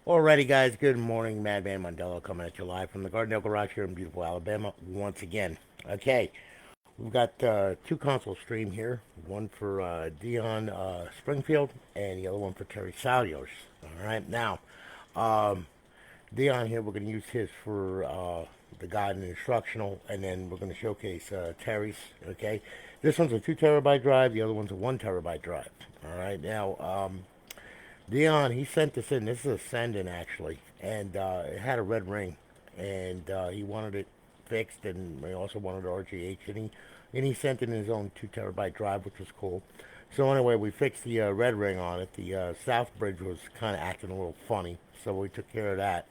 Alrighty, guys. Good morning, Madman Mondello coming at you live from the Gardendale Garage here in beautiful Alabama once again. Okay, we've got two console stream here. One for Deon Springfield and the other one for Terry Salyers. All right, now Deon here, we're going to use his for the guide and instructional, and then we're going to showcase Terry's. Okay, this one's a 2 terabyte drive. The other one's a 1 terabyte drive. All right, now Deon, he sent this in. This is a send in actually, and it had a red ring, and he wanted it fixed, and he also wanted RGH, and he sent in his own 2 terabyte drive, which was cool. So anyway, we fixed the red ring on it. The south bridge was kind of acting a little funny, so we took care of that,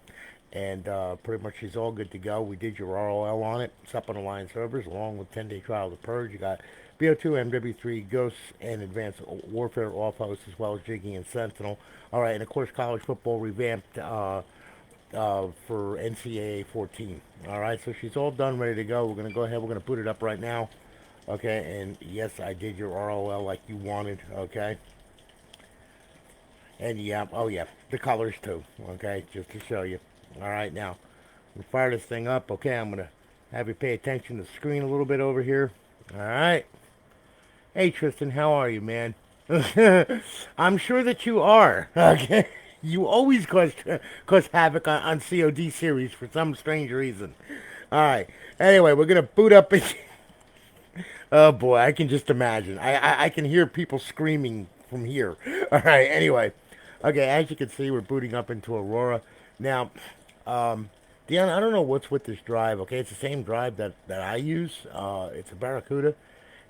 and pretty much she's all good to go. We did your ROL on it. It's up on the line servers along with 10-day trial of the Purge. You got BO2, MW3, Ghosts, and Advanced Warfare off host, as well as Jiggy and Sentinel. All right, and of course, college football revamped for Ncaa 14. All right, so she's all done, ready to go. We're gonna go ahead. We're gonna boot it up right now. Okay, and yes, I did your ROL like you wanted. Okay, and yeah, oh yeah, the colors too. Okay, just to show you. All right, now we fire this thing up. Okay, I'm gonna have you pay attention to the screen a little bit over here. All right. Hey Tristan, how are you, man? I'm sure that you are. Okay, you always cause havoc on COD series for some strange reason. All right. Anyway, we're gonna boot up. Oh boy, I can just imagine. I can hear people screaming from here. All right. Anyway, okay. As you can see, we're booting up into Aurora now. Dion, I don't know what's with this drive. Okay, it's the same drive that I use. It's a Barracuda.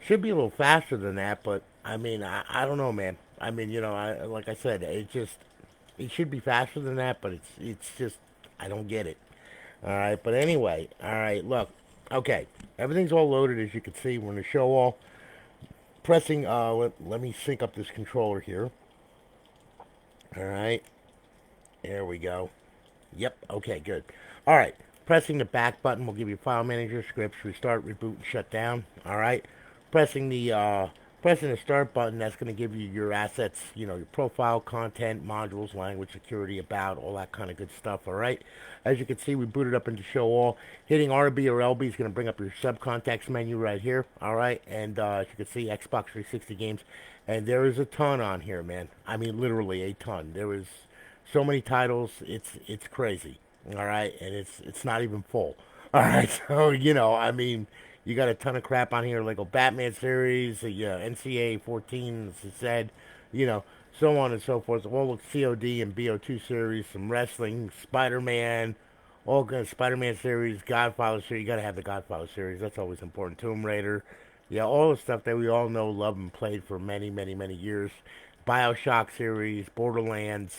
Should be a little faster than that, but I mean, I don't know, man. I mean, like I said, it should be faster than that, but it's just I don't get it. All right, but anyway, all right, look, okay, everything's all loaded as you can see. We're in the show all pressing. Let me sync up this controller here. All right, there we go. Yep. Okay. Good. All right. Pressing the back button will give you file manager, scripts, restart, reboot, and shut down. All right. Pressing the uh, pressing the start button, that's going to give you your assets. Your profile, content, modules, language, security, about, all that kind of good stuff. All right. As you can see, we booted up into show all. Hitting RB or LB is going to bring up your subcontext menu right here. All right. And as you can see, Xbox 360 games, and there is a ton on here, man. I mean, literally a ton. There is so many titles. It's crazy. All right, and it's not even full. All right, so I mean, you got a ton of crap on here, Lego Batman series, NCAA 14, as I said, you know, so on and so forth. All the COD and BO2 series, some wrestling, Spider-Man, all good Spider-Man series, Godfather series. You got to have the Godfather series. That's always important. Tomb Raider, yeah, all the stuff that we all know, love, and played for many, many, many years. Bioshock series, Borderlands,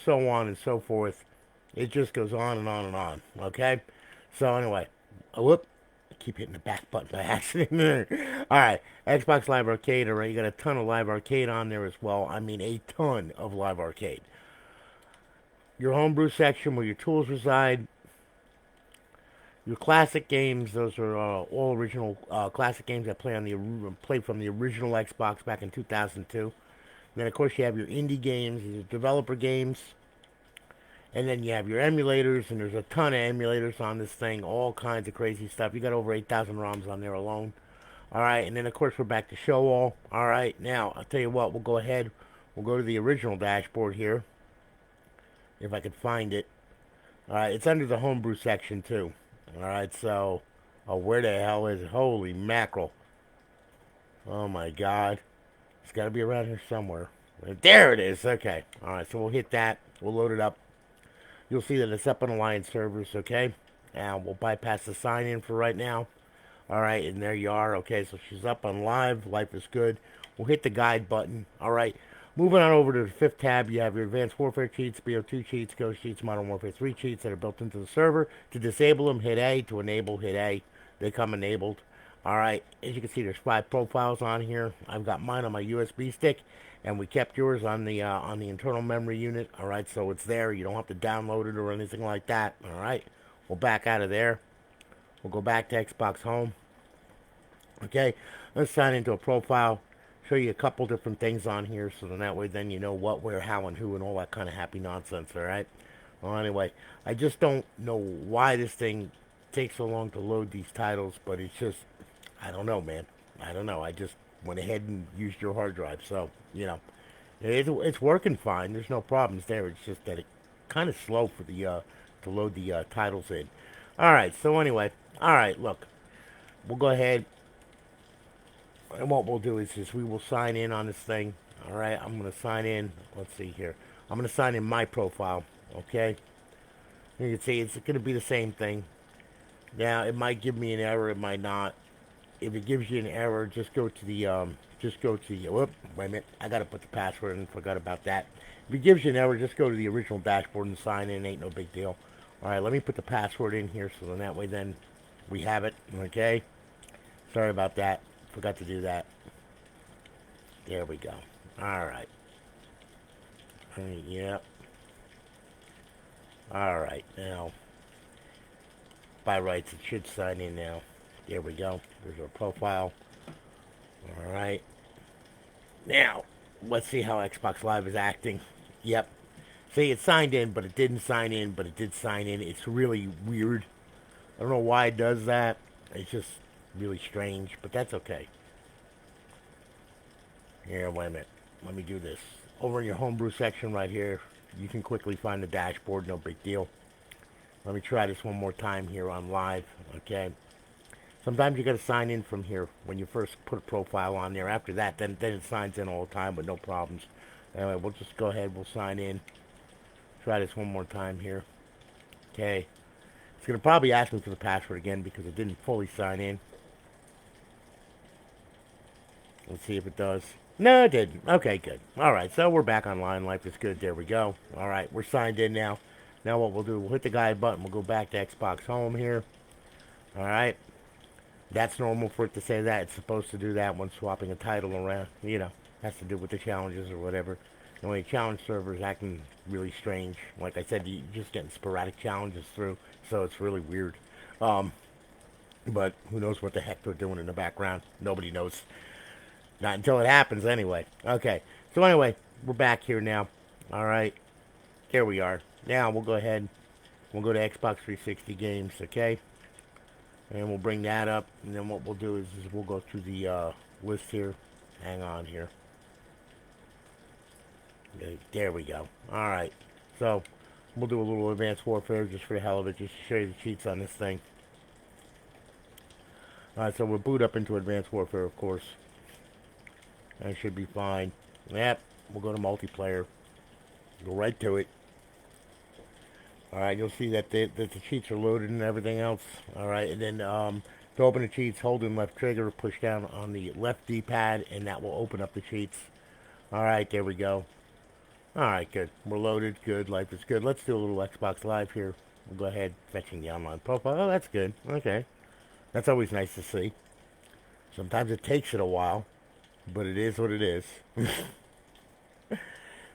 so on and so forth. It just goes on and on and on. Okay? So anyway, whoop. I keep hitting the back button by accident. All right, Xbox Live Arcade. All right, you got a ton of Live Arcade on there as well. I mean, a ton of Live Arcade. Your homebrew section where your tools reside. Your classic games. Those are all original classic games that played from the original Xbox back in 2002. And then of course you have your indie games, your developer games. And then you have your emulators, and there's a ton of emulators on this thing, all kinds of crazy stuff. You got over 8,000 ROMs on there alone. All right, and then of course we're back to show all. All right, now I'll tell you what, we'll go ahead. We'll go to the original dashboard here, if I could find it. All right, it's under the homebrew section too. All right, so, where the hell is it? Holy mackerel! Oh my God, it's got to be around here somewhere. There it is. Okay. All right, so we'll hit that. We'll load it up. You'll see that it's up on Alliance servers, okay? And we'll bypass the sign in for right now. All right, and there you are. Okay, so she's up on live. Life is good. We'll hit the guide button. All right, moving on over to the fifth tab, you have your Advanced Warfare cheats, BO2 cheats, Ghost cheats, Modern Warfare 3 cheats that are built into the server. To disable them, hit A. To enable, hit A. They come enabled. All right, as you can see, there's 5 profiles on here. I've got mine on my USB stick, and we kept yours on the internal memory unit. All right, so it's there. You don't have to download it or anything like that. All right, we'll back out of there. We'll go back to Xbox Home. Okay, let's sign into a profile. show you a couple different things on here, so then that way then you know what, where, how, and who, and all that kind of happy nonsense. All right. Well, anyway, I just don't know why this thing takes so long to load these titles, but it's just, I don't know, man. I don't know. I just went ahead and used your hard drive, so it's working fine. There's no problems there. It's just that it kind of slow for the to load the titles in. All right. So anyway, all right. Look, we'll go ahead, and what we'll do is we will sign in on this thing. All right. I'm gonna sign in. Let's see here. I'm gonna sign in my profile. Okay. You can see it's gonna be the same thing. Now it might give me an error. It might not. If it gives you an error, just go to the, whoop, wait a minute, I gotta put the password in, forgot about that. If it gives you an error, just go to the original dashboard and sign in, ain't no big deal. Alright, let me put the password in here, so then that way then we have it, okay? Sorry about that, forgot to do that. There we go. Alright. Yep. Alright, now, by rights, it should sign in now. There we go. There's our profile. Alright. Now, let's see how Xbox Live is acting. Yep. See, it signed in, but it didn't sign in, but it did sign in. It's really weird. I don't know why it does that. It's just really strange, but that's okay. Here, wait a minute. Let me do this. Over in your homebrew section right here, you can quickly find the dashboard. No big deal. Let me try this one more time here on live. Okay. Sometimes you got to sign in from here when you first put a profile on there. After that, then it signs in all the time with no problems. Anyway, we'll just go ahead. We'll sign in. Try this one more time here. Okay. It's going to probably ask me for the password again because it didn't fully sign in. Let's see if it does. No, it didn't. Okay, good. All right, so we're back online. Life is good. There we go. All right, we're signed in now. Now what we'll do, we'll hit the guide button. We'll go back to Xbox Home here. All right. That's normal for it to say that. It's supposed to do that when swapping a title around. Has to do with the challenges or whatever. The only challenge server is acting really strange. Like I said, you're just getting sporadic challenges through, so it's really weird. But who knows what the heck they're doing in the background? Nobody knows. Not until it happens, anyway. Okay, so anyway, we're back here now. All right, there we are. Now we'll go ahead. We'll go to Xbox 360 games, okay? And we'll bring that up, and then what we'll do is we'll go through the list here. Hang on here. Okay, there we go. All right. So we'll do a little Advanced Warfare just for the hell of it, just to show you the cheats on this thing. All right, so we'll boot up into Advanced Warfare, of course. That should be fine. Yep. We'll go to multiplayer. Go right to it. Alright, you'll see that the cheats are loaded and everything else. Alright, and then to open the cheats, hold in left trigger, push down on the left D-pad, and that will open up the cheats. Alright, there we go. Alright, good. We're loaded. Good. Life is good. Let's do a little Xbox Live here. We'll go ahead, fetching the online profile. Oh, that's good. Okay. That's always nice to see. Sometimes it takes it a while, but it is what it is.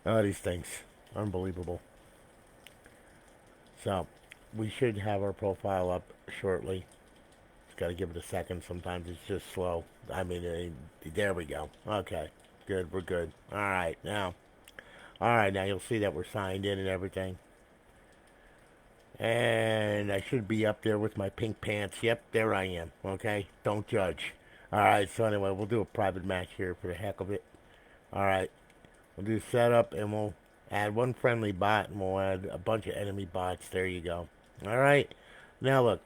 Oh, these things. Unbelievable. So, we should have our profile up shortly. Just got to give it a second. Sometimes it's just slow. I mean, there we go. Okay, good. We're good. All right, now you'll see that we're signed in and everything. And I should be up there with my pink pants. Yep, there I am. Okay, don't judge. All right, so anyway, we'll do a private match here for the heck of it. All right, we'll do setup, and we'll add one friendly bot, and we'll add a bunch of enemy bots. There you go. All right. Now look.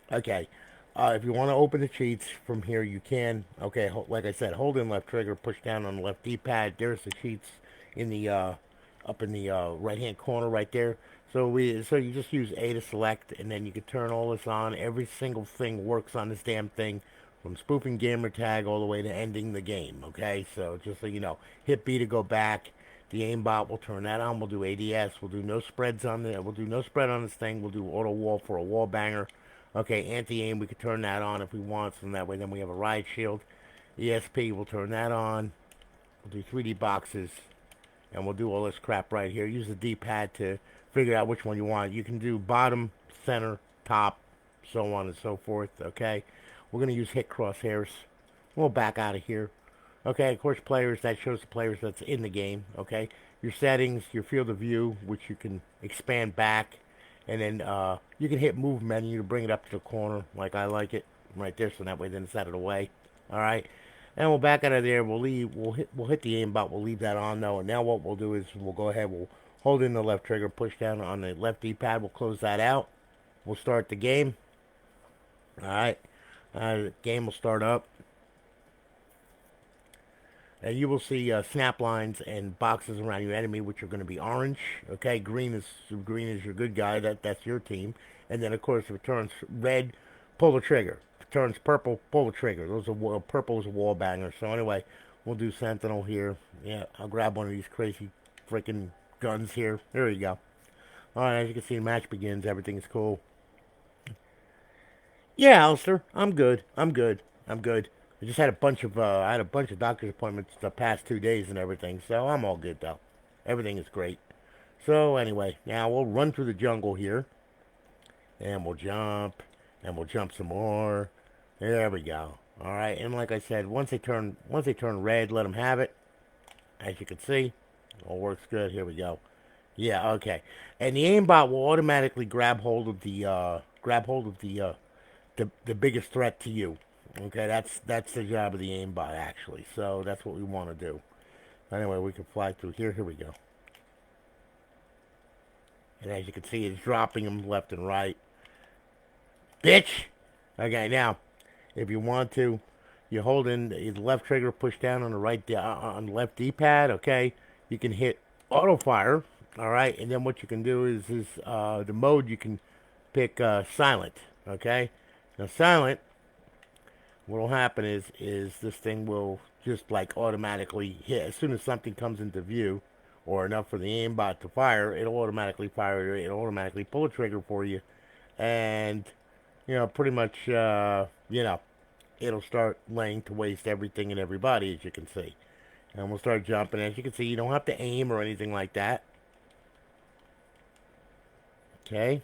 Okay. If you want to open the cheats from here, you can. Okay. Like I said, hold in left trigger, push down on the left D-pad. There's the cheats in the up in the right-hand corner right there. So you just use A to select, and then you can turn all this on. Every single thing works on this damn thing, from spoofing gamer tag all the way to ending the game. Okay. So just so you know, hit B to go back. The aimbot, we'll turn that on. We'll do ADS. We'll do no spreads on there. We'll do no spread on this thing. We'll do auto wall for a wall banger. Okay, anti-aim, we could turn that on if we want. So that way, then we have a riot shield. ESP, we'll turn that on. We'll do 3D boxes. And we'll do all this crap right here. Use the D-pad to figure out which one you want. You can do bottom, center, top, so on and so forth. Okay, we're going to use hit crosshairs. We'll back out of here. Okay, of course, players, that shows the players that's in the game. Okay, your settings, your field of view, which you can expand back, and then you can hit move menu to bring it up to the corner, like I like it, right there, so that way then it's out of the way. All right, and we'll back out of there. We'll hit the aimbot. We'll leave that on though, and now what we'll do is we'll go ahead. We'll hold in the left trigger, push down on the left D-pad. We'll close that out. We'll start the game. All right, the game will start up. And you will see snap lines and boxes around your enemy, which are going to be orange. Okay, green is your good guy. That's your team. And then of course, if it turns red, pull the trigger. If it turns purple, pull the trigger. Purple is a wall banger. So anyway, we'll do Sentinel here. Yeah, I'll grab one of these crazy freaking guns here. There you go. All right, as you can see, the match begins. Everything's cool. Yeah, Alistair, I'm good. I'm good. I'm good. I just had a bunch of doctor's appointments the past 2 days and everything, so I'm all good though. Everything is great. So anyway, now we'll run through the jungle here, and we'll jump some more. There we go. All right, and like I said, once they turn red, let them have it. As you can see, all works good. Here we go. Yeah, okay. And the aimbot will automatically grab hold of the biggest threat to you. Okay, that's the job of the aimbot actually. So that's what we want to do. Anyway, we can fly through here. Here we go. And as you can see, it's dropping them left and right. Bitch. Okay, now if you want to, you hold in the left trigger, push down on the on the left D-pad. Okay, you can hit auto fire. All right, and then what you can do is the mode you can pick silent. Okay, now silent, what'll happen is this thing will just like automatically hit as soon as something comes into view or enough for the aimbot to fire. It'll automatically fire. It'll automatically pull a trigger for you, and pretty much it'll start laying to waste everything and everybody, as you can see. And we'll start jumping. As you can see, you don't have to aim or anything like that. Okay.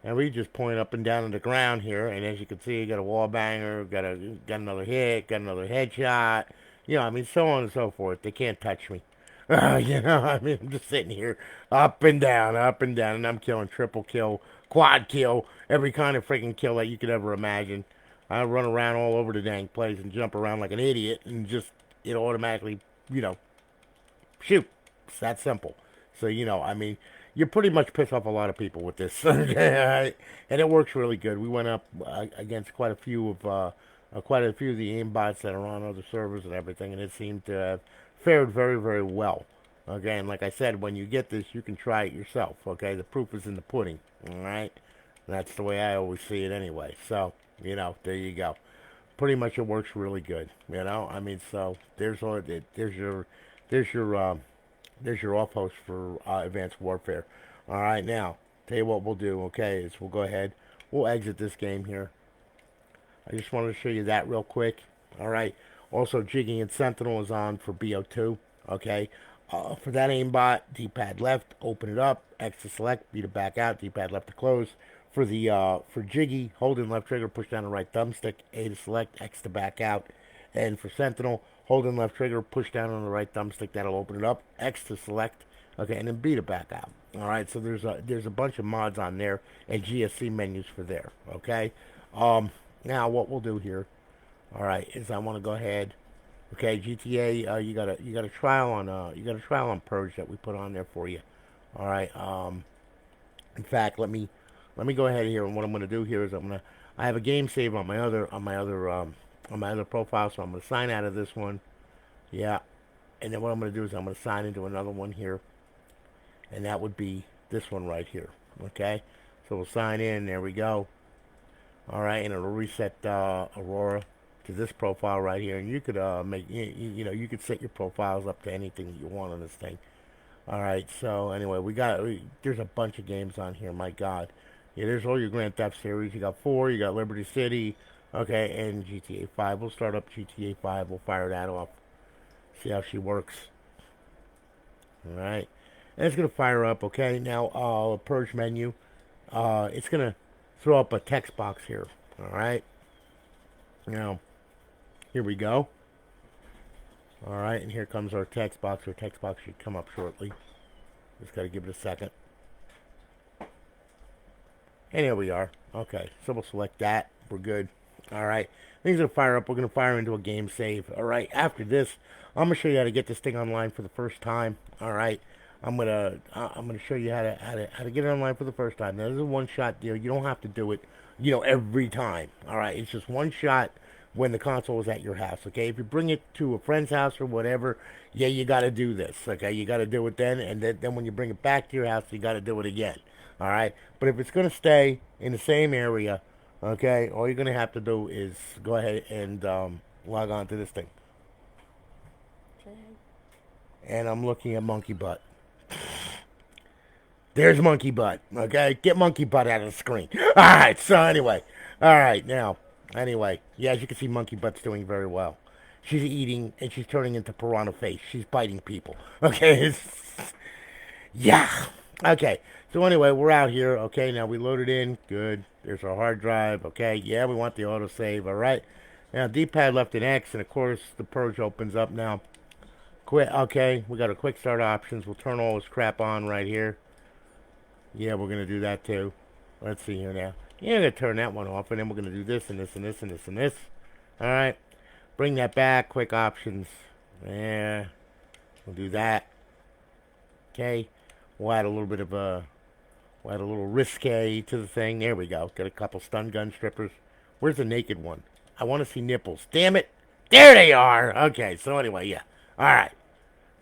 And we just point up and down on the ground here, and as you can see, you got a wall banger, got another hit, got another headshot. I mean, so on and so forth. They can't touch me. I mean, I'm just sitting here up and down, and I'm killing triple kill, quad kill, every kind of freaking kill that you could ever imagine. I run around all over the dang place and jump around like an idiot, and just it automatically, shoot. It's that simple. So, I mean, you pretty much piss off a lot of people with this. And it works really good. We went up against quite a few of the aimbots that are on other servers and everything, and it seemed to have fared very, very well. Okay, and like I said, when you get this, you can try it yourself. Okay, the proof is in the pudding. All right, that's the way I always see it anyway. So, there you go. Pretty much, it works really good. I mean, so there's your there's your off host for Advanced Warfare. All right, now tell you what we'll do. Okay, is we'll go ahead. We'll exit this game here. I just wanted to show you that real quick. All right. Also, Jigging and Sentinel is on for BO2. Okay. For that aimbot, D-pad left, open it up. X to select, B to back out. D-pad left to close. For Jiggy, hold in left trigger, push down the right thumbstick. A to select, X to back out. And for Sentinel, hold in left trigger, push down on the right thumbstick. That'll open it up. X to select. Okay, and then B to back out. All right. So there's a bunch of mods on there and GSC menus for there. Okay. Now what we'll do here, all right, is I want to go ahead. Okay, GTA, you got a trial on Purge that we put on there for you. All right. In fact, let me go ahead here, and what I'm going to do here is I have a game save on my other profile, so I'm going to sign out of this one. Yeah, and then what I'm going to do is I'm going to sign into another one here, and that would be this one right here. Okay, so we'll sign in. There we go. All right, and it'll reset Aurora to this profile right here, and you could you could set your profiles up to anything that you want on this thing. All right, so anyway, there's a bunch of games on here. My God, yeah, there's all your Grand Theft series. You got 4, you got Liberty City, okay, and GTA 5. We'll start up GTA 5. We'll fire that off. See how she works. All right, and it's gonna fire up. Okay, now Purge menu. It's gonna throw up a text box here. All right. Now, here we go. All right, and here comes our text box. Our text box should come up shortly. Just got to give it a second. And here we are. Okay, so we'll select that. We're good. All right, things are fire up. We're gonna fire into a game save. All right, after this, I'm gonna show you how to get this thing online for the first time. All right, I'm gonna show you how to get it online for the first time. Now, this is a one-shot deal. You don't have to do it, every time. All right, it's just one shot when the console is at your house. Okay, if you bring it to a friend's house or whatever, yeah, you got to do this. Okay, you got to do it then, and then when you bring it back to your house, you got to do it again. All right, but if it's gonna stay in the same area, okay, all you're gonna have to do is go ahead and log on to this thing. And I'm looking at Monkey Butt. There's Monkey Butt. Okay, get Monkey Butt out of the screen. All right. So anyway, all right now. Anyway, yeah, as you can see, Monkey Butt's doing very well. She's eating and she's turning into Piranha Face. She's biting people. Okay. Yeah. Okay. So anyway, we're out here. Okay. Now we loaded in. Good. There's our hard drive. Okay. Yeah, we want the autosave. All right. Now D-pad left an X, and of course the Purge opens up now. Quit. Okay. We got our quick start options. We'll turn all this crap on right here. Yeah, we're gonna do that too. Let's see here now. Yeah, I'm gonna turn that one off, and then we're gonna do this and this and this and this and this. All right. Bring that back. Quick options. Yeah. We'll do that. Okay. We'll add a little bit of we'll add a little risque to the thing. There we go. Got a couple stun gun strippers. Where's the naked one? I want to see nipples. Damn it. There they are. Okay. So anyway, yeah. All right.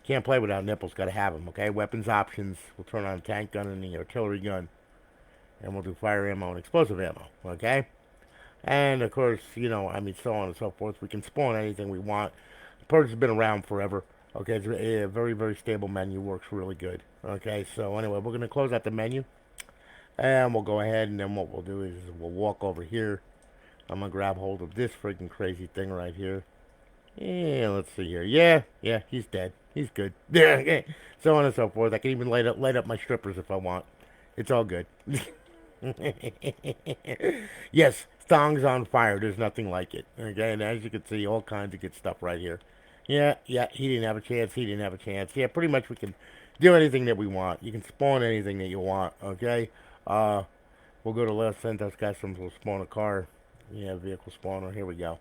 Can't play without nipples. Got to have them. Okay. Weapons options. We'll turn on the tank gun and the artillery gun, and we'll do fire ammo and explosive ammo. Okay. And of course, so on and so forth. We can spawn anything we want. Purge has been around forever. Okay, it's a very, very stable menu. Works really good. Okay, so anyway, we're going to close out the menu. And we'll go ahead, and then what we'll do is we'll walk over here. I'm going to grab hold of this freaking crazy thing right here. Yeah, let's see here. Yeah, he's dead. He's good. Yeah, so on and so forth. I can even light up my strippers if I want. It's all good. Yes, thongs on fire. There's nothing like it. Okay, and as you can see, all kinds of good stuff right here. Yeah, he didn't have a chance. He didn't have a chance. Yeah, pretty much we can do anything that we want. You can spawn anything that you want. Okay. We'll go to Los Santos Customs. We'll spawn a car. Yeah, vehicle spawner. Here we go.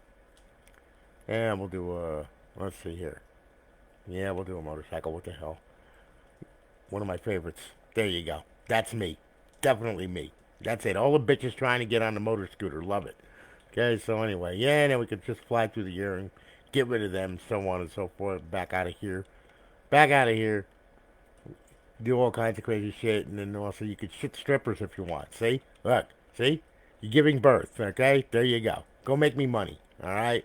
And we'll do let's see here. Yeah, we'll do a motorcycle. What the hell? One of my favorites. There you go. That's me. Definitely me. That's it. All the bitches trying to get on the motor scooter. Love it. Okay, so anyway, yeah, and then we could just fly through the air and get rid of them, so on and so forth. Back out of here. Back out of here. Do all kinds of crazy shit, and then also you could shit strippers if you want. See? Look. See? You're giving birth, okay? There you go. Go make me money, alright?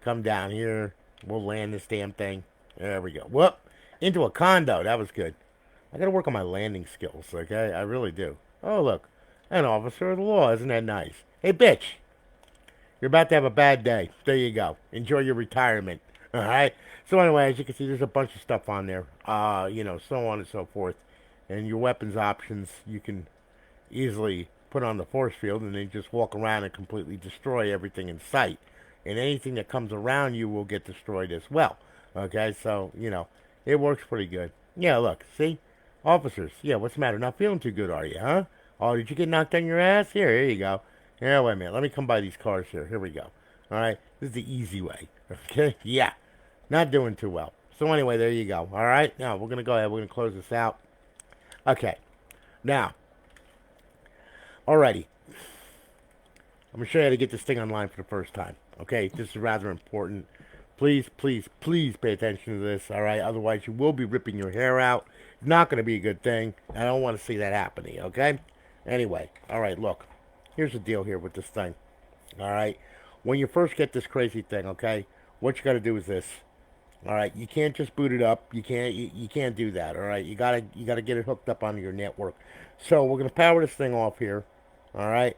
Come down here. We'll land this damn thing. There we go. Whoop! Into a condo. That was good. I gotta work on my landing skills, okay? I really do. Oh, look. An officer of the law. Isn't that nice? Hey, bitch. You're about to have a bad day. There you go. Enjoy your retirement. Alright? So anyway, as you can see, there's a bunch of stuff on there. So on and so forth. And your weapons options, you can easily put on the force field and then just walk around and completely destroy everything in sight. And anything that comes around you will get destroyed as well. Okay? So, it works pretty good. Yeah, look. See? Officers. Yeah, what's the matter? Not feeling too good, are you, huh? Oh, did you get knocked on your ass? Here you go. Yeah, wait a minute. Let me come by these cars here. Here we go. All right. This is the easy way. Okay? Yeah. Not doing too well. So anyway, there you go. All right. Now, we're going to go ahead. We're going to close this out. Okay. Now. Alrighty. I'm going to show you how to get this thing online for the first time. Okay? This is rather important. Please, please, please pay attention to this. All right? Otherwise, you will be ripping your hair out. It's not going to be a good thing. I don't want to see that happening. Okay? Anyway. All right. Look. Here's the deal here with this thing. All right. When you first get this crazy thing, okay, what you got to do is this. All right. You can't just boot it up. You can't do that. All right. You gotta get it hooked up onto your network. So we're gonna power this thing off here. All right.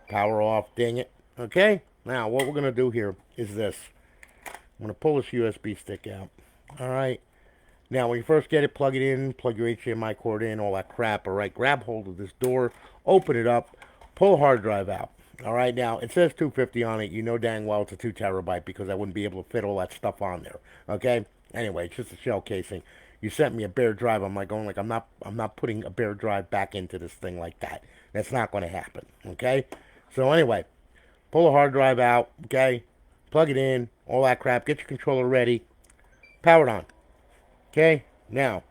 Power off. Dang it. Okay. Now what we're gonna do here is this. I'm gonna pull this USB stick out. All right. Now when you first get it, plug it in, plug your HDMI cord in, all that crap. All right. Grab hold of this door, open it up. Pull hard drive out. All right, now, it says 250 on it. You know dang well it's a 2 terabyte because I wouldn't be able to fit all that stuff on there. Okay? Anyway, it's just a shell casing. You sent me a bare drive. I'm like going like I'm not putting a bare drive back into this thing like that. That's not going to happen. Okay. So anyway, pull the hard drive out. Okay. Plug it in. All that crap. Get your controller ready. Power it on. Okay. Now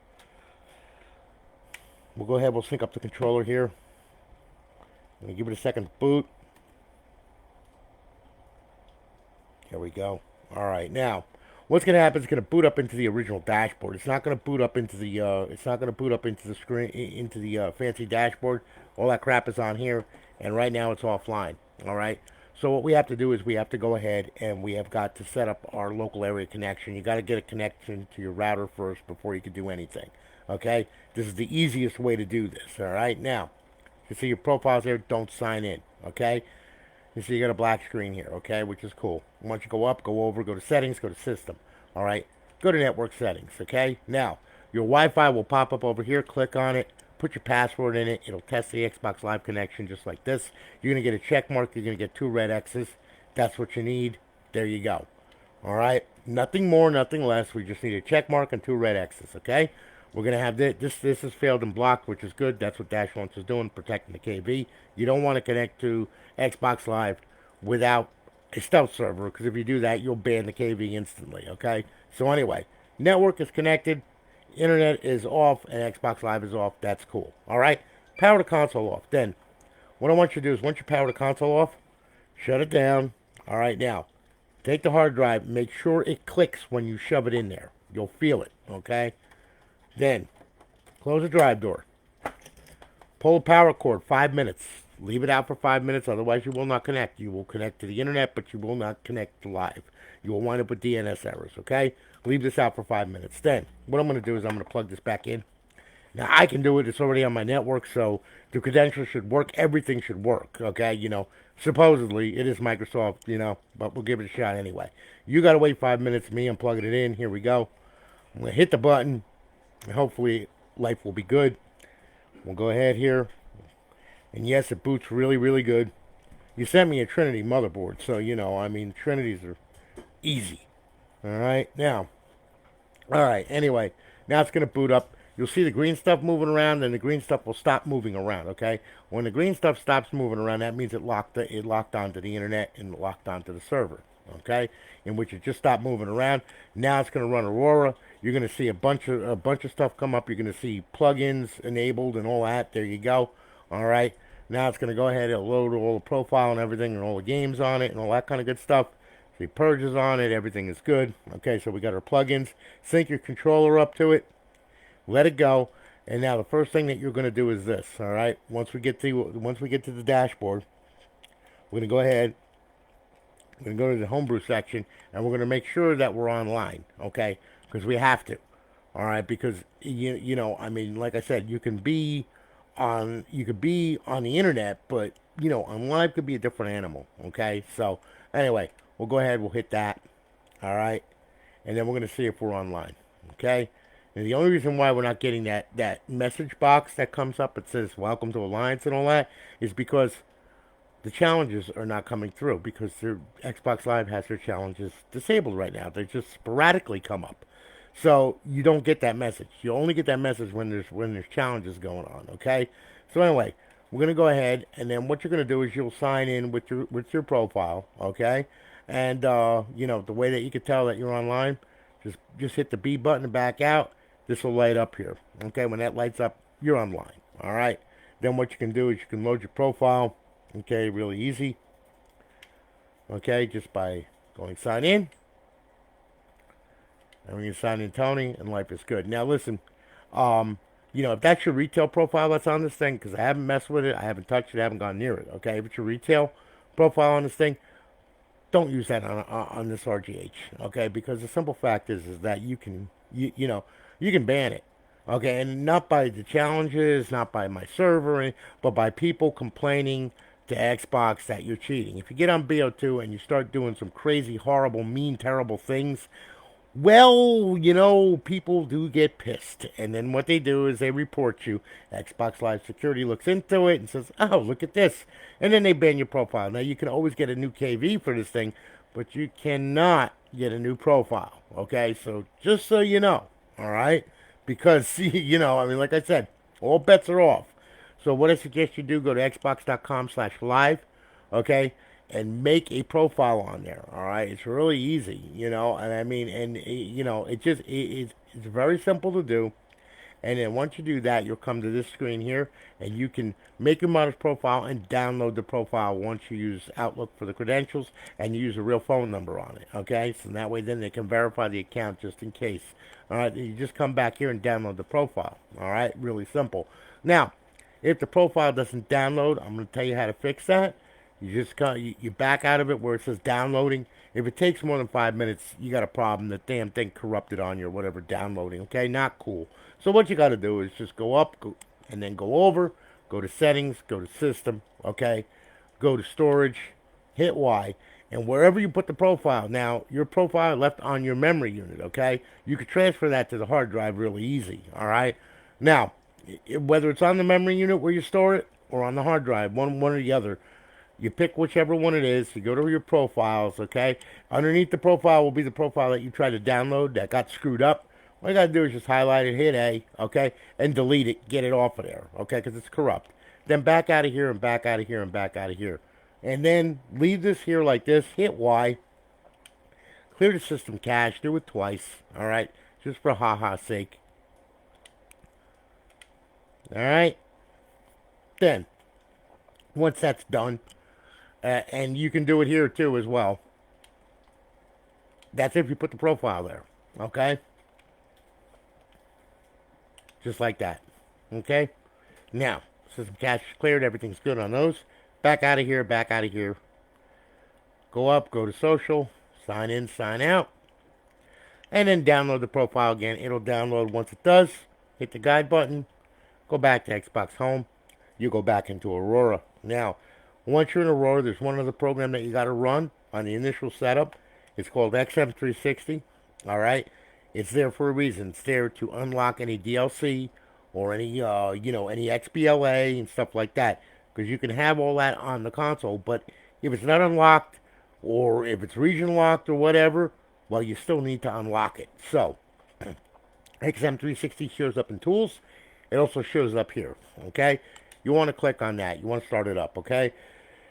we'll go ahead. We'll sync up the controller here. I'm gonna give it a second to boot. Here we go. All right. Now what's going to happen is it's going to boot up into the original dashboard. It's not going to boot up into the it's not going to boot up into the screen into the fancy dashboard. All that crap is on here, and right now it's offline. All right. So what we have to do is we have to go ahead and we have got to set up our local area connection. You got to get a connection to your router first before you can do anything. Okay. This is the easiest way to do this. All right. Now, you see your profiles there. Don't sign in. Okay. You see you got a black screen here, okay, which is cool. Once you go up, go over, go to settings, go to system, all right? Go to network settings, okay? Now, your Wi-Fi will pop up over here. Click on it. Put your password in it. It'll test the Xbox Live connection just like this. You're going to get a check mark. You're going to get 2 red X's. That's what you need. There you go. All right? Nothing more, nothing less. We just need a check mark and 2 red X's, okay? We're going to have this is failed and blocked, which is good. That's what Dash Launch is doing, protecting the KV. You don't want to connect to Xbox Live without a stealth server, because if you do that, you'll ban the KV instantly, okay? So anyway, network is connected, internet is off, and Xbox Live is off. That's cool, all right? Power the console off. Then, what I want you to do is once you power the console off, shut it down. All right, now, take the hard drive. Make sure it clicks when you shove it in there. You'll feel it, okay? Then, close the drive door. Pull the power cord, 5 minutes. Leave it out for 5 minutes, otherwise you will not connect. You will connect to the internet, but you will not connect to live. You will wind up with DNS errors, okay? Leave this out for 5 minutes. Then, what I'm going to do is I'm going to plug this back in. Now, I can do it. It's already on my network, so the credentials should work. Everything should work, okay? You know, supposedly, it is Microsoft, you know, but we'll give it a shot anyway. You got to wait 5 minutes. Me, I'm plugging it in. Here we go. I'm going to hit the button. And hopefully, life will be good. We'll go ahead here. And yes, it boots really, really good. You sent me a Trinity motherboard, so, you know, I mean, Trinities are easy. All right, now. All right, anyway, now it's going to boot up. You'll see the green stuff moving around, and the green stuff will stop moving around, okay? When the green stuff stops moving around, that means it locked onto the internet and locked onto the server, okay? In which it just stopped moving around. Now it's going to run Aurora. You're going to see a bunch of stuff come up. You're going to see plugins enabled and all that. There you go. All right. Now it's going to go ahead and load all the profile and everything and all the games on it and all that kind of good stuff. See, Purge is on it. Everything is good. Okay, so we got our plugins. Sync your controller up to it. Let it go. And now the first thing that you're going to do is this. All right. Once we get to the dashboard, we're going to go ahead. We're going to go to the homebrew section, and we're going to make sure that we're online. Okay. Because we have to, all right. Because you know, I mean, like I said, you could be on the internet, but you know, on live could be a different animal. Okay. So anyway, we'll go ahead. We'll hit that. All right, and then we're gonna see if we're online. Okay. And the only reason why we're not getting that message box that comes up that says "Welcome to Alliance" and all that is because the challenges are not coming through because their Xbox Live has their challenges disabled right now. They just sporadically come up. So you don't get that message. You only get that message when there's challenges going on. Okay. So anyway, we're gonna go ahead, and then what you're gonna do is you'll sign in with your profile. Okay. And you know, the way that you can tell that you're online, just hit the B button and back out. This will light up here. Okay. When that lights up, you're online. All right. Then what you can do is you can load your profile. Okay. Really easy. Okay. Just by going sign in. And we can sign in Tony, and life is good. Now, listen, you know, if that's your retail profile that's on this thing, because I haven't messed with it, I haven't touched it, I haven't gone near it, okay? If it's your retail profile on this thing, don't use that on this RGH, okay? Because the simple fact is that you can, you know, you can ban it, okay? And not by the challenges, not by my server, but by people complaining to Xbox that you're cheating. If you get on BO2 and you start doing some crazy, horrible, mean, terrible things, well, you know, people do get pissed. And then what they do is they report you. Xbox Live Security looks into it and says, oh, look at this. And then they ban your profile. Now, you can always get a new KV for this thing, but you cannot get a new profile. Okay, so just so you know, all right, because see, I mean, like I said, all bets are off. So what I suggest you do, go to xbox.com/live, okay, and make a profile on there. All right, it's really easy, and I mean, and it's very simple to do. And then once you do that, you'll come to this screen here, and you can make your modest profile and download the profile once you use Outlook for the credentials and you use a real phone number on it. Okay, so that way then they can verify the account just in case. All right, you just come back here and download the profile. All right, really simple. Now, if the profile doesn't download, I'm going to tell you how to fix that. You back out of it where it says downloading. If it takes more than 5 minutes, you got a problem. The damn thing corrupted on you or whatever downloading. Okay, not cool. So what you got to do is just go up and then go over, go to settings, go to system. Okay, go to storage, hit Y, and wherever you put the profile. Now your profile left on your memory unit. Okay, you could transfer that to the hard drive really easy. All right, now whether it's on the memory unit where you store it or on the hard drive, one or the other. You pick whichever one it is. You go to your profiles, okay? Underneath the profile will be the profile that you tried to download that got screwed up. All you got to do is just highlight it, hit A, okay? And delete it. Get it off of there, okay? Because it's corrupt. Then back out of here and back out of here and back out of here. And then leave this here like this. Hit Y. Clear the system cache. Do it twice, all right? Just for ha-ha's sake. All right? Then, once that's done, and you can do it here too as well. That's if you put the profile there. Okay? Just like that. Okay? Now, system cache is cleared. Everything's good on those. Back out of here. Back out of here. Go up. Go to social. Sign in. Sign out. And then download the profile again. It'll download once it does. Hit the guide button. Go back to Xbox Home. You go back into Aurora. Now, once you're in Aurora, there's one other program that you got to run on the initial setup. It's called XM360. All right, it's there for a reason. It's there to unlock any DLC or any any XBLA and stuff like that. Because you can have all that on the console, but if it's not unlocked or if it's region locked or whatever, well, you still need to unlock it. So, XM360 shows up in Tools. It also shows up here. Okay, you want to click on that. You want to start it up. Okay.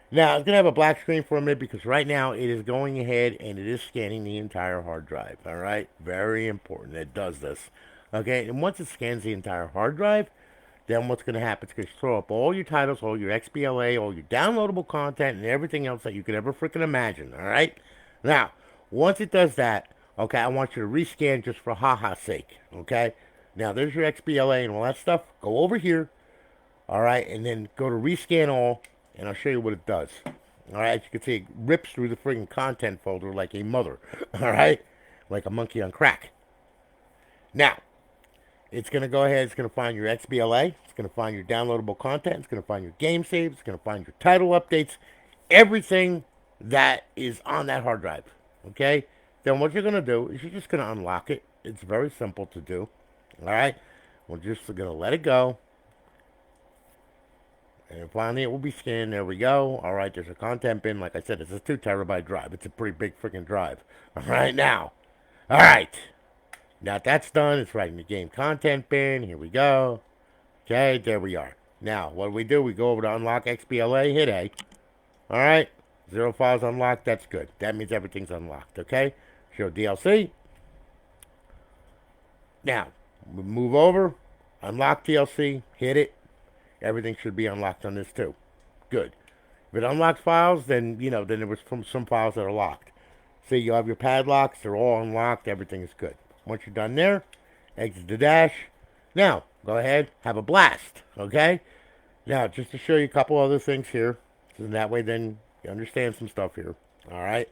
Now, it's going to have a black screen for a minute because right now it is going ahead and it is scanning the entire hard drive. All right? Very important. It does this. Okay? And once it scans the entire hard drive, then what's going to happen? It's going to throw up all your titles, all your XBLA, all your downloadable content, and everything else that you could ever freaking imagine. All right? Now, once it does that, okay, I want you to rescan just for ha-ha's sake. Okay? Now, there's your XBLA and all that stuff. Go over here. All right? And then go to rescan all. And I'll show you what it does. All right, as you can see, it rips through the friggin' content folder like a mother. All right, like a monkey on crack. Now, it's going to go ahead. It's going to find your XBLA. It's going to find your downloadable content. It's going to find your game saves. It's going to find your title updates. Everything that is on that hard drive. Okay? Then what you're going to do is you're just going to unlock it. It's very simple to do. All right? We're just going to let it go. And finally, it will be scanned. There we go. All right, there's a content bin. Like I said, it's a 2 terabyte drive. It's a pretty big freaking drive. All right, now. All right. Now that's done. It's right in the game content bin. Here we go. Okay, there we are. Now, what do? We go over to Unlock XBLA, hit A. All right. 0 files unlocked. That's good. That means everything's unlocked. Okay. Show DLC. Now, we move over. Unlock DLC. Hit it. Everything should be unlocked on this too. Good. If it unlocks files, then, then there was some files that are locked. See, you have your padlocks. They're all unlocked. Everything is good. Once you're done there, exit the dash. Now, go ahead. Have a blast. Okay? Now, just to show you a couple other things here. So that way then you understand some stuff here. All right?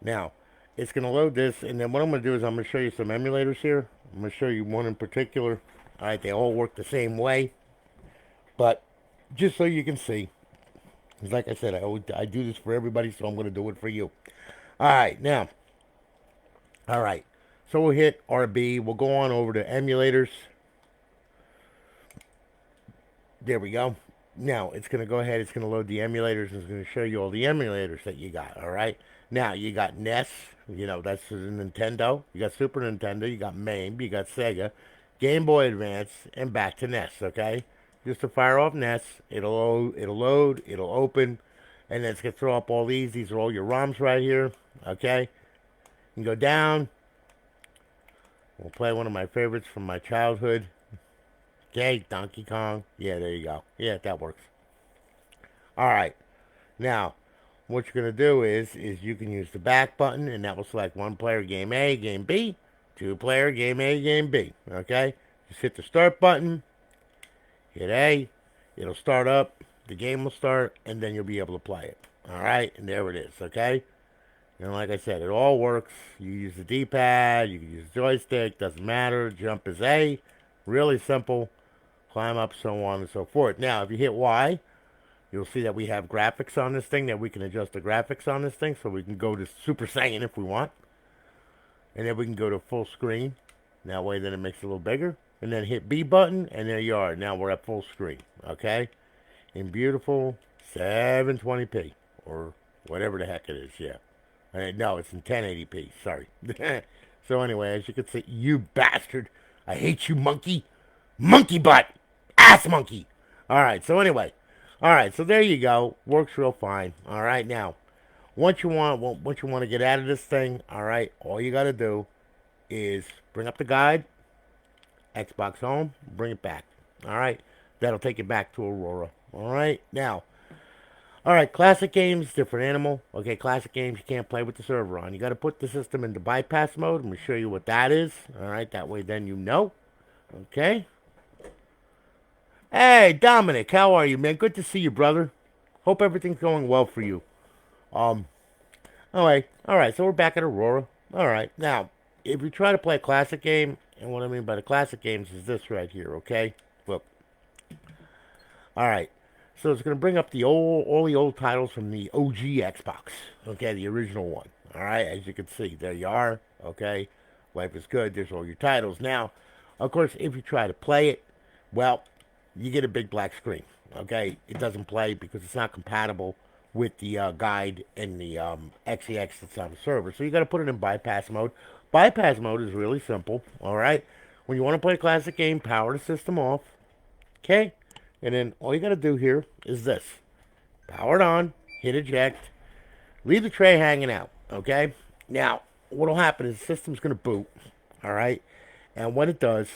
Now, it's going to load this. And then what I'm going to do is I'm going to show you some emulators here. I'm going to show you one in particular. All right, they all work the same way, but just so you can see, because like I said, I do this for everybody, so I'm going to do it for you. All right, now, all right, so we'll hit RB. We'll go on over to emulators. There we go. Now, it's going to go ahead, it's going to load the emulators, and it's going to show you all the emulators that you got, all right? Now, you got NES, that's the Nintendo. You got Super Nintendo, you got MAME, you got Sega, Game Boy Advance, and back to NES, okay? Just to fire off NES, it'll open, and then it's going to throw up all these. These are all your ROMs right here, okay? You can go down. We'll play one of my favorites from my childhood. Okay, Donkey Kong. Yeah, there you go. Yeah, that works. All right. Now, what you're going to do is you can use the back button, and that will select one player, game A, game B, two player, game A, game B. Okay? Just hit the start button, hit A, it'll start up, the game will start, and then you'll be able to play it. All right? And there it is. Okay? And like I said, it all works. You use the D-pad, you can use the joystick, doesn't matter. Jump is A. Really simple. Climb up, so on and so forth. Now, if you hit Y, you'll see that we have graphics on this thing, that we can adjust the graphics on this thing, so we can go to Super Saiyan if we want. And then we can go to full screen. That way then it makes it a little bigger. And then hit B button, and there you are. Now we're at full screen, okay? In beautiful 720p, or whatever the heck it is, yeah. No, it's in 1080p, sorry. So anyway, as you can see, you bastard. I hate you, monkey. Monkey butt. Ass monkey. All right, so anyway. All right, so there you go. Works real fine. All right, now, once you want to get out of this thing, all right, all you got to do is bring up the guide, Xbox Home, bring it back. All right, that'll take you back to Aurora. All right, now, all right, classic games, different animal. Okay, classic games you can't play with the server on. You got to put the system into bypass mode. I'm going to show you what that is. All right, that way then you know. Okay. Hey, Dominic, how are you, man? Good to see you, brother. Hope everything's going well for you. Um, all right, so we're back at Aurora. All right, now, if you try to play a classic game, and what I mean by the classic games is this right here, okay? Look. All right, so it's going to bring up all the old titles from the OG Xbox, okay, the original one. All right, as you can see, there you are, okay? Life is good, there's all your titles. Now, of course, if you try to play it, well, you get a big black screen. Okay, it doesn't play because it's not compatible with the guide and the XEX that's on the server. So you got to put it in bypass mode. Bypass mode is really simple. All right, when you want to play a classic game, power the system off. Okay, and then all you got to do here is this: power it on, hit eject, leave the tray hanging out. Okay, now what'll happen is the system's going to boot. All right, and when it does,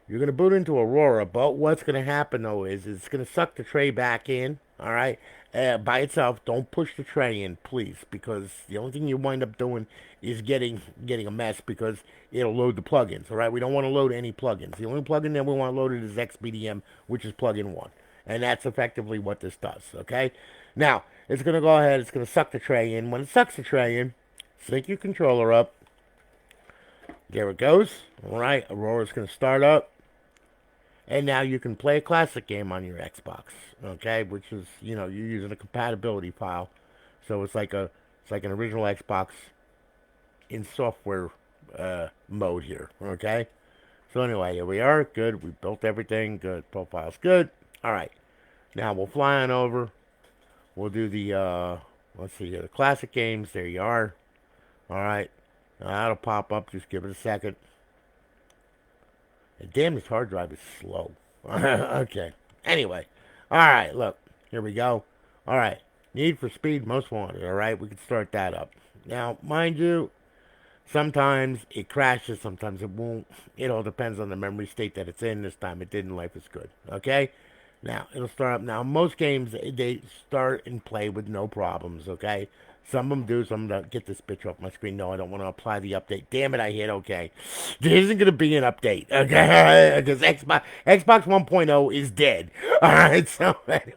you're going to boot into Aurora, but what's going to happen, though, is it's going to suck the tray back in, all right, by itself. Don't push the tray in, please, because the only thing you wind up doing is getting a mess, because it'll load the plugins, all right? We don't want to load any plugins. The only plugin that we want loaded is XBDM, which is plugin 1, and that's effectively what this does, okay? Now, it's going to go ahead, it's going to suck the tray in. When it sucks the tray in, sync your controller up. There it goes, all right? Aurora's going to start up. And now you can play a classic game on your Xbox, okay? Which is, you're using a compatibility file, so it's like an original Xbox in software mode here, okay? So anyway, here we are. Good. We built everything. Good. Profile's good. All right. Now we'll fly on over. We'll do the let's see here, the classic games. There you are. All right. Now that'll pop up. Just give it a second. And damn, this hard drive is slow. Okay. Anyway. All right, look. Here we go. All right. Need for Speed Most Wanted. All right, we can start that up. Now, mind you, sometimes it crashes, sometimes it won't. It all depends on the memory state that it's in. This time it didn't. Life is good. Okay? Now, it'll start up. Now, most games, they start and play with no problems. Okay? Some of them do. Some of them get this bitch off my screen. No, I don't want to apply the update. Damn it, I hit OK. There isn't going to be an update. Okay? Because Xbox 1.0 is dead. All right? So, anyway.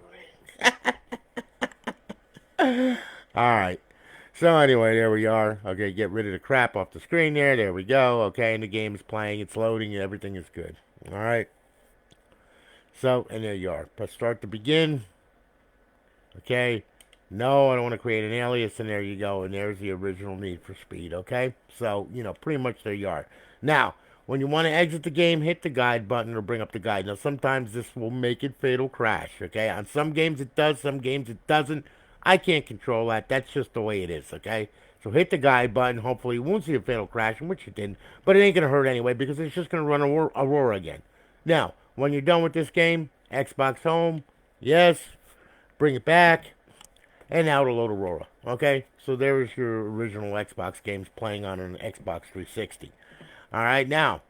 All right. So, anyway, there we are. Okay, get rid of the crap off the screen there. There we go. Okay, and the game is playing. It's loading. And everything is good. All right. So, and there you are. Press start to begin. Okay. No, I don't want to create an alias, and there you go. And there's the original Need for Speed, okay? So, pretty much there you are. Now, When you want to exit the game, hit the guide button or bring up the guide. Now, sometimes this will make it fatal crash, okay? On some games it does, some games it doesn't. I can't control that. That's just the way it is, okay? So hit the guide button. Hopefully you won't see a fatal crash, which it didn't. But it ain't going to hurt anyway because it's just going to run Aurora again. Now, when you're done with this game, Xbox Home, yes, bring it back, and now it'll load Aurora, okay? So there's your original Xbox games playing on an Xbox 360. All right, now,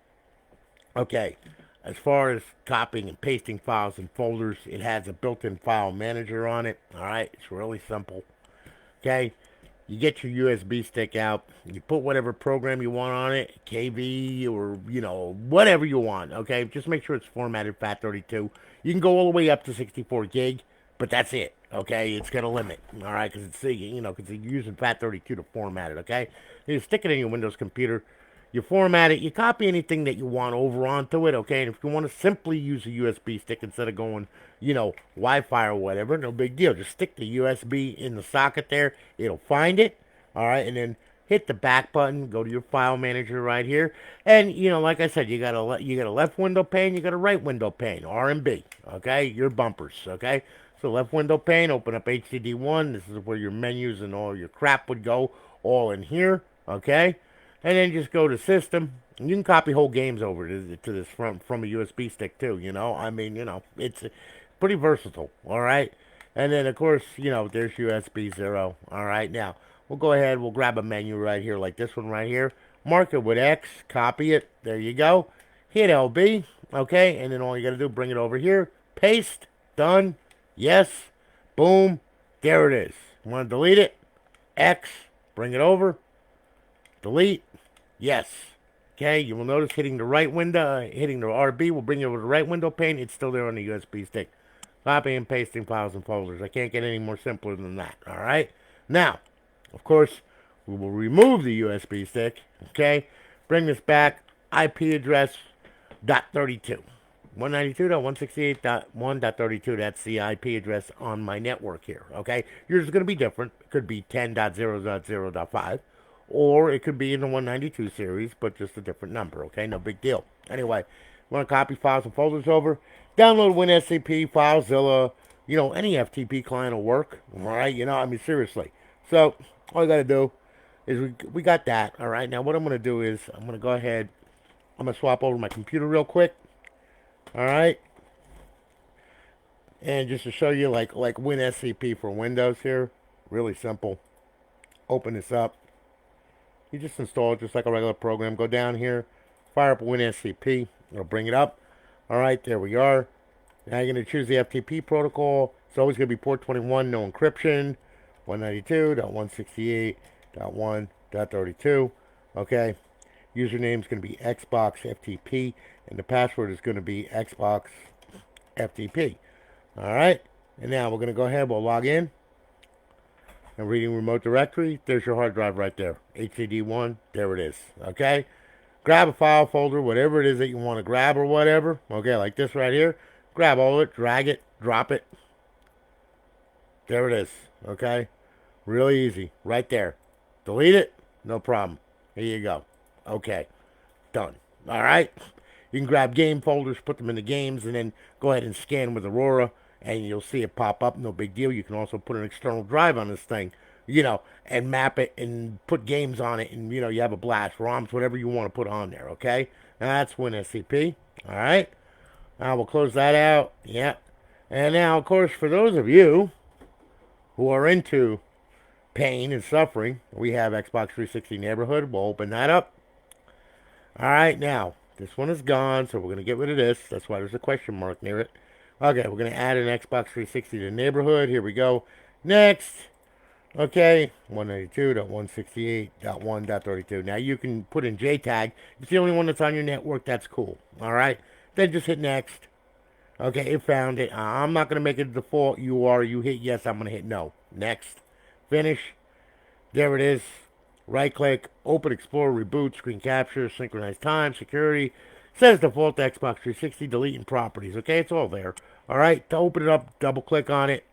okay, as far as copying and pasting files and folders, it has a built-in file manager on it. All right, it's really simple. Okay, you get your USB stick out, you put whatever program you want on it, KV or, whatever you want. Okay, just make sure it's formatted FAT32. You can go all the way up to 64 gig, but that's it. Okay, it's got a limit. All right, because because you're using FAT32 to format it. Okay, you stick it in your Windows computer. You format it, you copy anything that you want over onto it, okay? And if you want to simply use a USB stick instead of going, Wi-Fi or whatever, no big deal. Just stick the USB in the socket there. It'll find it, all right? And then hit the back button, go to your file manager right here. And, like I said, you got a left window pane, you got a right window pane, R and B, okay? Your bumpers, okay? So left window pane, open up HDD1. This is where your menus and all your crap would go, all in here, okay? And then just go to system. You can copy whole games over to this from a USB stick too, it's pretty versatile, all right? And then, of course, there's USB 0, all right? Now, we'll go ahead, we'll grab a menu right here like this one right here. Mark it with X, copy it, there you go. Hit LB, okay? And then all you got to do, bring it over here, paste, done, yes, boom, there it is. Want to delete it? X, bring it over, delete. Yes. Okay, you will notice hitting the right window, hitting the RB will bring you over to the right window pane. It's still there on the USB stick. Copy and pasting files and folders. I can't get any more simpler than that. All right. Now, of course, we will remove the USB stick. Okay. Bring this back. IP address .32. 192.168.1.32. That's the IP address on my network here. Okay. Yours is going to be different. It could be 10.0.0.5. Or it could be in the 192 series, but just a different number, okay? No big deal. Anyway, you want to copy files and folders over, download WinSCP, FileZilla, any FTP client will work, all right? Seriously. So, all you got to do is we got that, all right? Now, what I'm going to do is I'm going to go ahead, I'm going to swap over my computer real quick, all right? And just to show you, like WinSCP for Windows here, really simple. Open this up. You just install it just like a regular program. Go down here, fire up WinSCP. It'll bring it up. All right, there we are. Now you're going to choose the FTP protocol. It's always going to be port 21, no encryption. 192.168.1.32. Okay. Username is going to be Xbox FTP, and the password is going to be Xbox FTP. All right. And now we're going to go ahead. We'll log in. And reading remote directory, there's your hard drive right there. HDD1, there it is. Okay? Grab a file folder, whatever it is that you want to grab or whatever. Okay, like this right here. Grab all of it, drag it, drop it. There it is. Okay? Really easy. Right there. Delete it, no problem. Here you go. Okay. Done. Alright? You can grab game folders, put them in the games, and then go ahead and scan with Aurora. And you'll see it pop up, no big deal. You can also put an external drive on this thing, and map it and put games on it, and, you have a blast, ROMs, whatever you want to put on there, okay? Now, that's WinSCP, all right? Now, we'll close that out, yeah. And now, of course, for those of you who are into pain and suffering, we have Xbox 360 Neighborhood. We'll open that up. All right, now, this one is gone, so we're going to get rid of this. That's why there's a question mark near it. Okay, we're going to add an Xbox 360 to Neighborhood. Here we go. Next. Okay, 192.168.1.32. Now, you can put in JTAG. If it's the only one that's on your network, that's cool. All right? Then just hit Next. Okay, it found it. I'm not going to make it a default URL. You hit yes, I'm going to hit no. Next. Finish. There it is. Right-click. Open, Explore, Reboot, Screen Capture, Synchronize Time, Security. Says default Xbox 360, deleting properties. Okay, it's all there. All right, to open it up, double-click on it.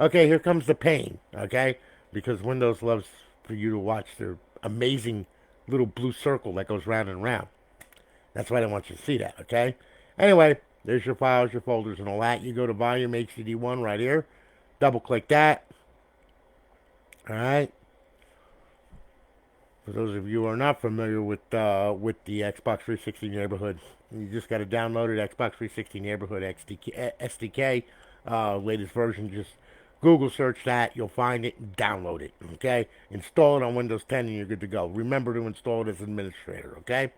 Okay, here comes the pain. Okay, because Windows loves for you to watch their amazing little blue circle that goes round and round. That's why I don't want you to see that, okay? Anyway, there's your files, your folders, and all that. You go to Volume HDD1 right here. Double click that. All right. For those of you who are not familiar with the Xbox 360 neighborhood, you just got to download it, Xbox 360 neighborhood SDK, latest version. Just Google search that, you'll find it, and download it. Okay, install it on Windows 10, and you're good to go. Remember to install it as administrator. Okay.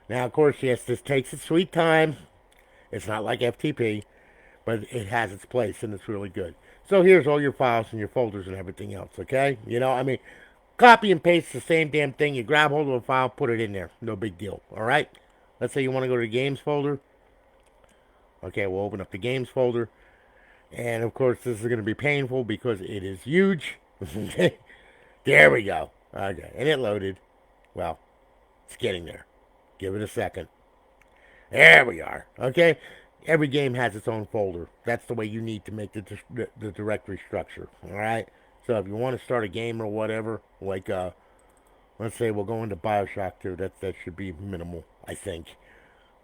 Now, of course, yes, this takes its sweet time. It's not like FTP, but it has its place, and it's really good. So here's all your files and your folders and everything else. Okay, copy and paste the same damn thing. You grab hold of a file, put it in there. No big deal. All right. Let's say you want to go to the games folder. Okay, we'll open up the games folder. And, of course, this is going to be painful because it is huge. There we go. Okay, and it loaded. Well, it's getting there. Give it a second. There we are. Okay, every game has its own folder. That's the way you need to make the directory structure. All right. So if you want to start a game or whatever, like let's say we'll go into BioShock 2. That should be minimal, I think.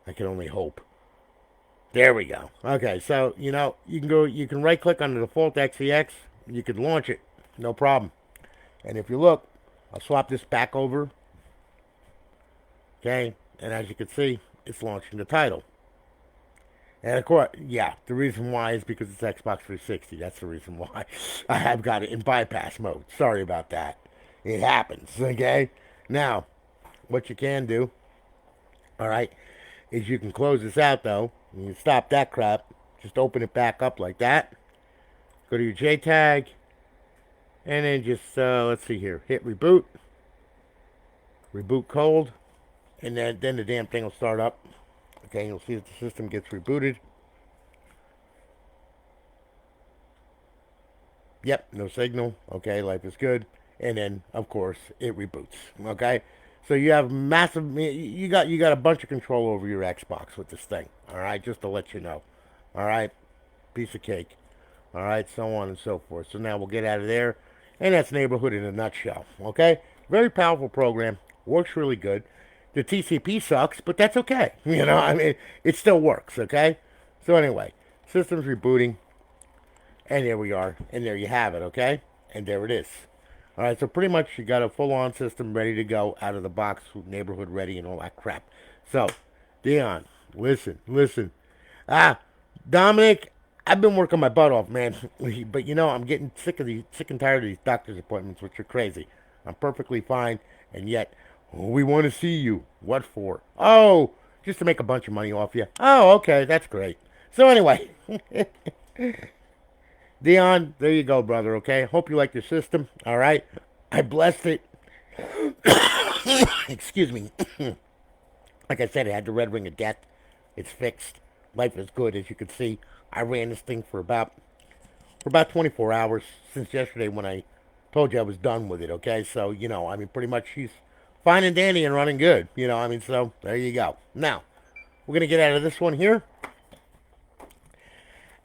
I can only hope. There we go. Okay, so you can right click on the default XEX. You could launch it, no problem. And if you look, I'll swap this back over. Okay, and as you can see, it's launching the title. And of course, yeah, the reason why is because it's Xbox 360. That's the reason why I have got it in bypass mode. Sorry about that. It happens, okay? Now, what you can do, all right, is you can close this out, though. You can stop that crap. Just open it back up like that. Go to your JTAG. And then just, let's see here. Hit reboot. Reboot cold. And then the damn thing will start up. Okay, you'll see that the system gets rebooted. Yep, no signal. Okay, life is good. And then, of course, it reboots. Okay, so you have massive. You got a bunch of control over your Xbox with this thing. All right, just to let you know. All right, piece of cake. All right, so on and so forth. So now we'll get out of there, and that's Neighborhood in a nutshell. Okay, very powerful program. Works really good. The TCP sucks, but that's okay. It still works, okay? So anyway, system's rebooting. And there we are. And there you have it, okay? And there it is. All right, so pretty much you got a full-on system ready to go out of the box, neighborhood ready and all that crap. So, Deon, listen. Dominic, I've been working my butt off, man. But, I'm getting sick and tired of these doctor's appointments, which are crazy. I'm perfectly fine, and yet... we want to see you. What for? Oh, just to make a bunch of money off you. Oh, okay, that's great. So anyway, Deon, there you go, brother, okay? Hope you like your system, all right? I blessed it. Excuse me. Like I said, it had the red ring of death. It's fixed. Life is good, as you can see. I ran this thing for about 24 hours since yesterday when I told you I was done with it, okay? So, pretty much she's fine and dandy and running good. So there you go. Now, we're going to get out of this one here.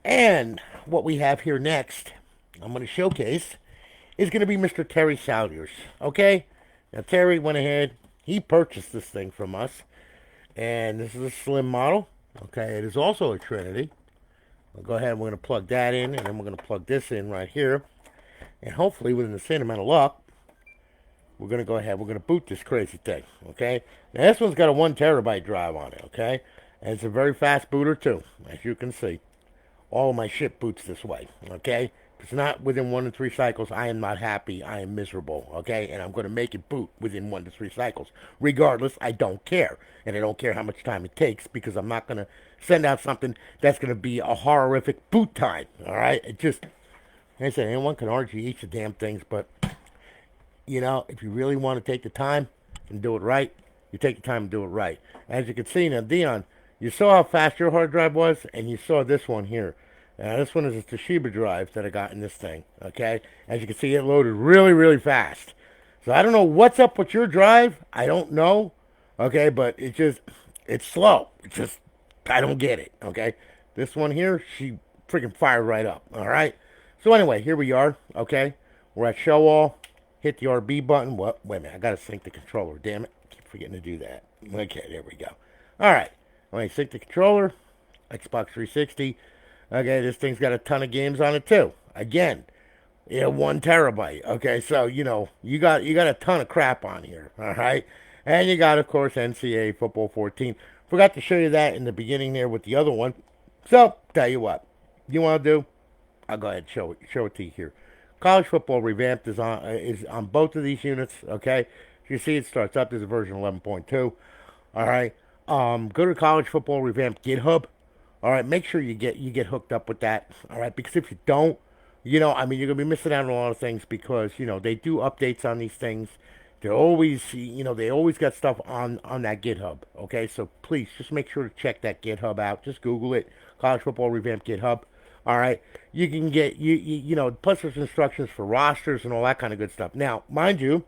And what we have here next, I'm going to showcase, is going to be Mr. Terry Saylers. Okay? Now, Terry went ahead. He purchased this thing from us. And this is a slim model. Okay? It is also a Trinity. I'll go ahead and we're going to plug that in. And then we're going to plug this in right here. And hopefully, within the same amount of luck, we're going to go ahead. We're going to boot this crazy thing, okay? Now, this one's got a 1 terabyte drive on it, okay? And it's a very fast booter, too, as you can see. All of my shit boots this way, okay? If it's not within 1 to 3 cycles, I am not happy. I am miserable, okay? And I'm going to make it boot within 1 to 3 cycles. Regardless, I don't care. And I don't care how much time it takes because I'm not going to send out something that's going to be a horrific boot time, all right? It just, like I said, anyone can argue each of the damn things, but... if you really want to take the time and do it right, you take the time and do it right. As you can see now, Deon, you saw how fast your hard drive was, and you saw this one here. Now, this one is a Toshiba drive that I got in this thing, okay? As you can see, it loaded really, really fast. So I don't know what's up with your drive. I don't know, okay? But it's slow. I don't get it, okay? This one here, she freaking fired right up, all right? So anyway, here we are, okay? We're at Show All. Hit the RB button. Wait a minute. I got to sync the controller. Damn it. I keep forgetting to do that. Okay, there we go. All right. Let me sync the controller. Xbox 360. Okay, this thing's got a ton of games on it too. Again, 1 terabyte. Okay, so you got a ton of crap on here. All right, and you got of course NCAA football 14. Forgot to show you that in the beginning there with the other one. So tell you what, you want to do? I'll go ahead and show it to you here. College Football Revamped is on both of these units. Okay, you see it starts up. There's a version 11.2. All right. Go to College Football Revamped GitHub. All right. Make sure you get hooked up with that. All right. Because if you don't, you're gonna be missing out on a lot of things because they do updates on these things. They always got stuff on that GitHub. Okay. So please just make sure to check that GitHub out. Just Google it. College Football Revamped GitHub. All right. You can get plus there's instructions for rosters and all that kind of good stuff. Now, mind you,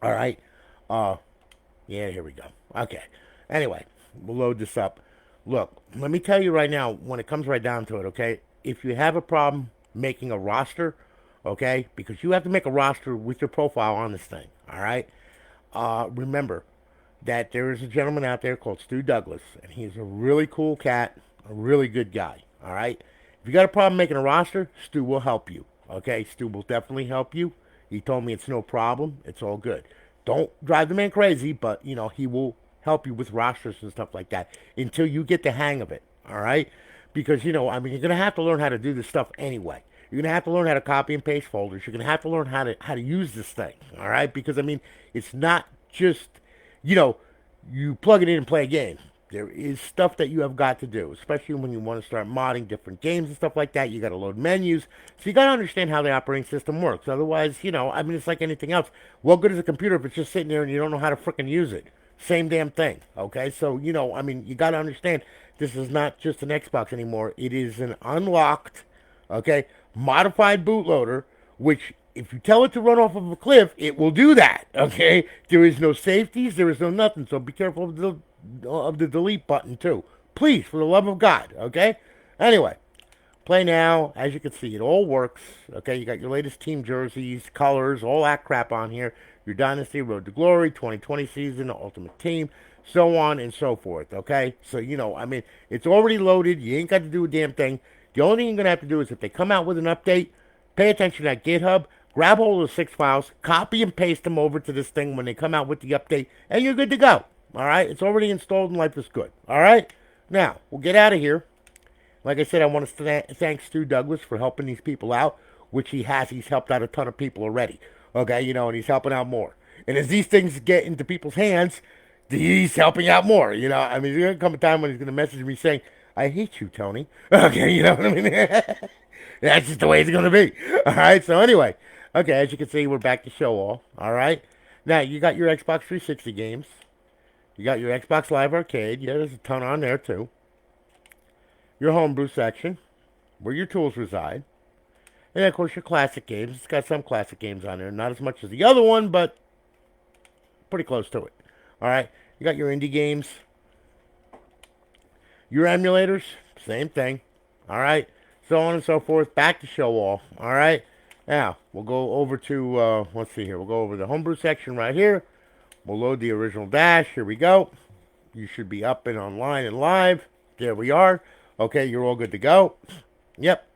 all right. Yeah, here we go. Okay. Anyway, we'll load this up. Look, let me tell you right now, when it comes right down to it, okay, if you have a problem making a roster, okay, because you have to make a roster with your profile on this thing, all right, remember that there is a gentleman out there called Stu Douglas, and he's a really cool cat, a really good guy, all right? If you got a problem making a roster, Stu will help you, okay? Stu will definitely help you. He told me it's no problem. It's all good. Don't drive the man crazy, but he will help you with rosters and stuff like that until you get the hang of it. All right, because you're gonna have to learn how to do this stuff anyway. You're gonna have to learn how to copy and paste folders. You're gonna have to learn how to use this thing. All right, because it's not just you know you plug it in and play a game. There is stuff that you have got to do, especially when you want to start modding different games and stuff like that. You got to load menus. So you got to understand how the operating system works. Otherwise, it's like anything else. What good is a computer if it's just sitting there and you don't know how to frickin' use it? Same damn thing. Okay? So, you got to understand this is not just an Xbox anymore. It is an unlocked, okay, modified bootloader, which if you tell it to run off of a cliff, it will do that. Okay? There is no safeties. There is no nothing. So be careful of the delete button too. Please, for the love of God, okay? Anyway, play now. As you can see, it all works. Okay, you got your latest team jerseys, colors, all that crap on here. Your Dynasty, Road to Glory, 2020 season, Ultimate Team, so on and so forth, okay? So, it's already loaded. You ain't got to do a damn thing. The only thing you're going to have to do is if they come out with an update, pay attention to that GitHub, grab hold of the 6 files, copy and paste them over to this thing when they come out with the update, and you're good to go. All right, it's already installed and life is good. All right, now we'll get out of here. Like I said, I want to thank Stu Douglas for helping these people out, which he has. He's helped out a ton of people already. Okay, and he's helping out more. And as these things get into people's hands, he's helping out more. There's going to come a time when he's going to message me saying, I hate you, Tony. Okay, you know what I mean? That's just the way it's going to be. All right, so anyway. Okay, as you can see, we're back to show all. All right. Now, you got your Xbox 360 games. You got your Xbox Live Arcade. Yeah, there's a ton on there, too. Your homebrew section, where your tools reside. And, of course, your classic games. It's got some classic games on there. Not as much as the other one, but pretty close to it. All right? You got your indie games. Your emulators, same thing. All right? So on and so forth. Back to show all. All right? Now, we'll go over to, let's see here. We'll go over the homebrew section right here. We'll load the original dash. Here we go. You should be up and online and live. There we are. Okay, you're all good to go. Yep.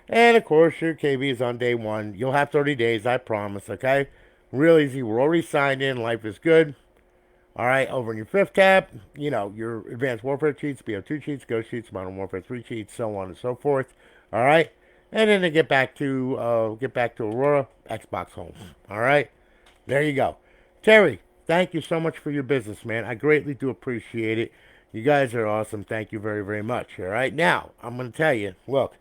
And, of course, your KB is on day 1. You'll have 30 days, I promise, okay? Real easy. We're already signed in. Life is good. All right, over in your 5th tab, your Advanced Warfare cheats, BO2 cheats, Ghost cheats, Modern Warfare 3 cheats, so on and so forth. All right? And then to get back to Aurora, Xbox Home. All right? There you go. Terry, thank you so much for your business, man. I greatly do appreciate it. You guys are awesome. Thank you very, very much. All right? Now, I'm going to tell you, look,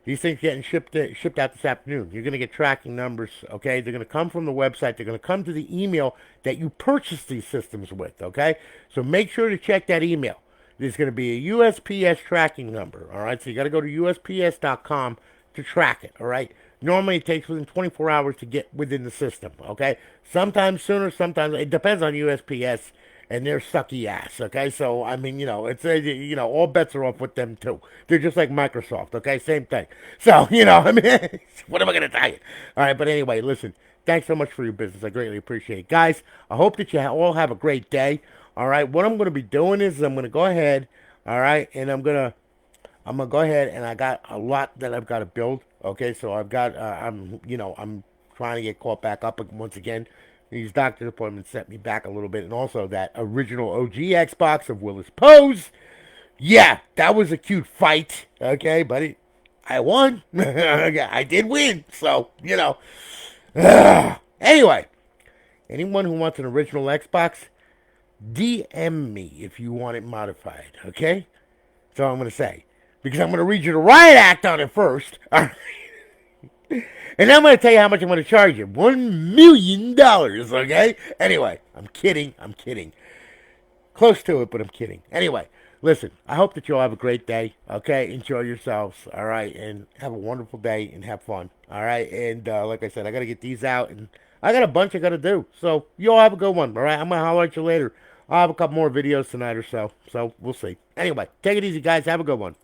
these things getting shipped out this afternoon. You're going to get tracking numbers, okay? They're going to come from the website. They're going to come to the email that you purchased these systems with, okay? So make sure to check that email. There's going to be a USPS tracking number, all right? So you got to go to USPS.com to track it, all right? Normally it takes within 24 hours to get within the system, okay? Sometimes sooner, sometimes it depends on USPS and their sucky ass, okay? So, it's, all bets are off with them, too. They're just like Microsoft, okay? Same thing. So, what am I going to tell you? All right, but anyway, listen, thanks so much for your business. I greatly appreciate it. Guys, I hope that you all have a great day, All right, what I'm going to be doing is I'm going to go ahead, all right, and I'm gonna go ahead and I got a lot that I've got to build. Okay, so I've got I'm trying to get caught back up once again. These doctor's appointments set me back a little bit, and also that original OG Xbox of Willis Pose. Yeah, that was a cute fight. Okay, but I won. I did win. So anyway, anyone who wants an original Xbox, DM me if you want it modified. Okay, that's all I'm gonna say. Because I'm going to read you the riot act on it first. And then I'm going to tell you how much I'm going to charge you. $1 million, okay? Anyway, I'm kidding. I'm kidding. Close to it, but I'm kidding. Anyway, listen, I hope that you all have a great day, okay? Enjoy yourselves, all right? And have a wonderful day and have fun, all right? And like I said, I got to get these out, and I got a bunch I got to do. So you all have a good one, all right? I'm going to holler at you later. I'll have a couple more videos tonight or so. So we'll see. Anyway, take it easy, guys. Have a good one.